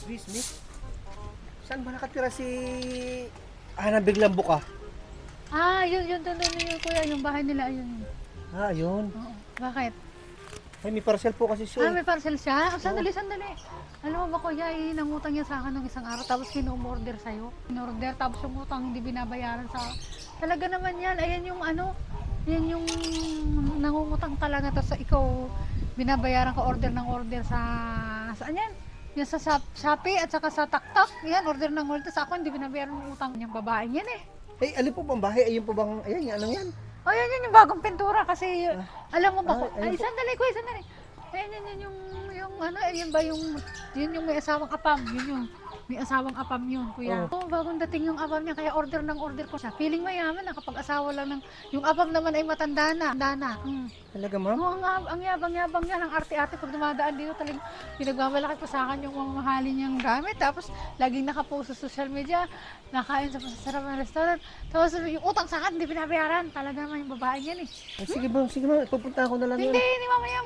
Excuse me? Saan ba nakatira si Ana biglang buka? Yun, kuya, yung bahay nila, ayun. Ayun. Oo. Bakit? Ay, may parcel po kasi siya. May parcel siya? Sandali. Alam mo ba, kuya, nangutang niya sa akin ng isang araw, tapos kino-order sa'yo. Kino-order, tapos yung utang hindi binabayaran sa... Talaga naman yan, ayan yung yan yung nangungutang talaga, tapos ikaw, binabayaran ka order ng order saan yan? Yan sa Shopee at saka sa TakTak, yan, order ng order, sa ako hindi binabayaran ng utang yung babaeng yan eh. Ay, alin po bang bahay? Ayun po bang, ayan, yung anong yan? Yan yung bagong pintura kasi alam mo ba ko? ayun po. Sandali kuya, sandali. Yan yung yan ba yung yun yung may asawang apam, yun yung may asawang apam yun, kuya. Bagong dating yung apam niya kaya order ng order ko siya. Feeling mayaman na kapag asawa lang ng yung apam naman ay matanda na. Talaga, ma'am? Ang yabang-yabang niya, ang arte-arte pag dumadaan dito talagang pinagmamalaki pa sa akin yung mamahalin niyang gamit. Tapos laging nakapost sa social media, nakain sa masasarap na restaurant. Tapos yung utang sa akin, hindi binabayaran. Talaga naman yung babae yan eh. Ay, sige ma'am, pupunta ako na lang yun. Hindi, mamaya.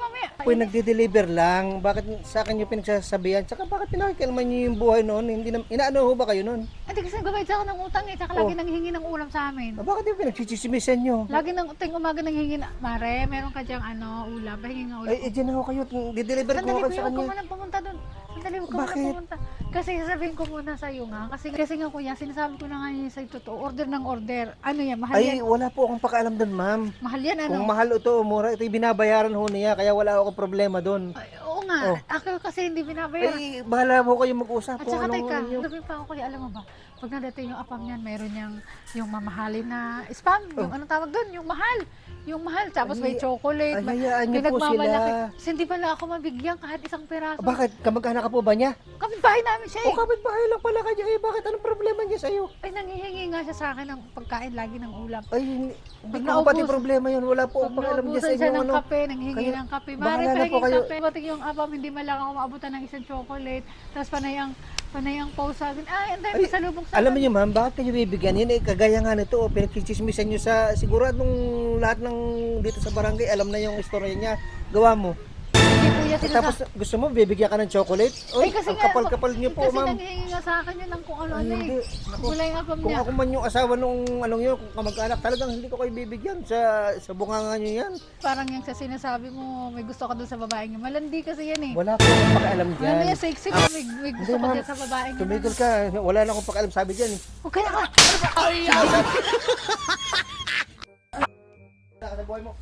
Ako'y nagde-deliver lang. Bakit sa akin yung pinagsasabihan? Tsaka bakit pinakikilman niyo yung buhay noon? Hindi na, inaano ho ba kayo noon? Hindi kasi nagbabayad sa ako ng utang eh. Tsaka lagi nanghihingi ng ulam sa amin. Bakit yung pinagchichismisan niyo? Lagi ting umaga nanghihingi na, Mare, meron ka dyang ulam. Pahingi nga ulam. Ay, dyan ako kayo. Dideliver ko Sandali, ako kuya, sa huwag ka kanya. muna pumunta doon. Sandali, huwag ka muna Bakit? pumunta. Kasi sasabihin ko muna sa'yo nga. Kasi nga kuya, sinasabi ko na nga yun sa'yo totoo. Order ng order. Ano yan? Mahal Ay, yan. wala po akong pakialam doon, ma'am. Mahal yan, ano? Kung mahal ito o mura, ito yung binabayaran ho niya. Kaya wala akong problema doon. Ay, oo nga. Oh. Ako kasi hindi binabayaran. Ay, bahala po kayo mag-usap. At saka teka, ninyo. sabihin pa ako kuya, alam mo ba? Pag nadating yung apam niyan, meron niyang yung mamahalin na spam. Yung anong tawag doon? Yung mahal. Yung mahal. Tapos may chocolate. Ay, hayaan niyo po sila. Kasi hindi pala ako mabigyan kahit isang piraso. Bakit? Kamag-anak ka po ba niya? Kapitbahay namin siya O eh. kapit-bahay lang pala kayo. Eh, bakit? Anong problema niya sa'yo? Ay, nangihingi nga siya sa akin ng pagkain lagi ng ulam. Ay, hindi Pag ko pati naubos- problema yun. Wala po akong Pag pakialam niya sa naubusan siya inyo. ng kape, nanghihingi Kayo- ng kape. bahala Mari, na po pahinging kayo. kape. Batik yung apam, hindi man lang ako maabutan ng isang chocolate. Tapos panayang pause sa akin. Ay, ang dami Ay, sa lubong sa alam akin. niyo ma'am, bakit kayo bibigyan? Yun eh, kagaya nga nito, pinagchichismisan niyo sa, siguro nung lahat ng dito sa barangay, alam na yung istorya niya. Gawa mo. Hindi kuya, Tapos gusto mo, bibigyan ka ng chocolate? Oy, kasi ang nga, kapal-kapal niyo po, kasi ma'am. nanghihingi nga sa akin yun ng kung ano Ay, eh. hindi. Naku, Wala yung apam kung niya. ako man yung asawa nung anong yun, kung kamag-anak, talagang hindi ko kayo bibigyan sa bunganga niyo yan. Parang yung sa sinasabi mo, may gusto ka doon sa babaeng yun. Malandi kasi yan eh. Wala ko akong pakialam Ano dyan. yan, sexy mo, may gusto ka ma'am. dyan sa babaeng yun. Tumigil ka, wala na akong pakialam sabi dyan eh. Okay na ka. Sa buhay mo.